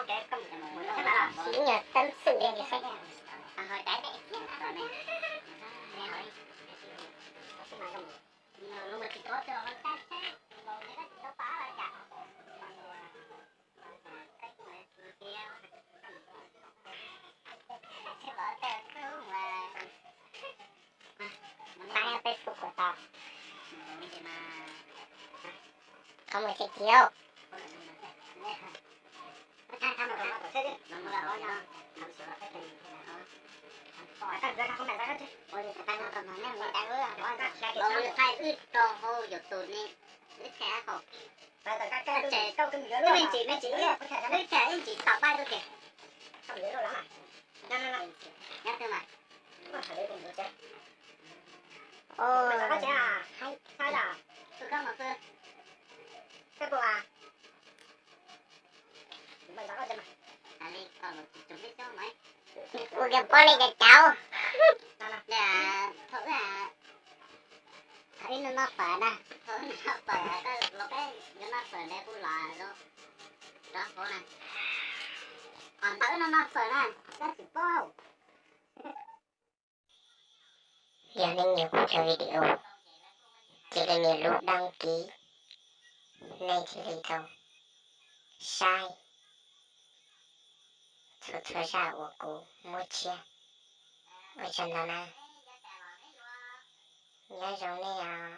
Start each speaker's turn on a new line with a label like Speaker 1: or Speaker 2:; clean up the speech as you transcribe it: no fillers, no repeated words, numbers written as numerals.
Speaker 1: chỉ nhờ tâm sự để đi xem. Tanya Facebook của tao không phải chiều. Mình chỉ tỏ bay thôi kìa. Không nhớ đâu lắm à. Nhắc thêm mà. Ồ, hay. Sao là? Tôi không mà Phương. Cái bộ à? Mình đã có chân mà. Đi, còn một chục lít cho mấy. Ủa kìa, con này kìa cháu. Nè, thử là thấy nó phở nè. Thử nó phở, nó phở này cũng là đó, cô này. Còn thử nó phở này, nó chỉ có. Giờ nên nhiều cuộc chơi video. Chỉ là nhiều lúc đăng ký. Này thì lấy thông. Sai. Thôi ra của cô mua chia. Ở chân đó nè. Nhớ giống này à.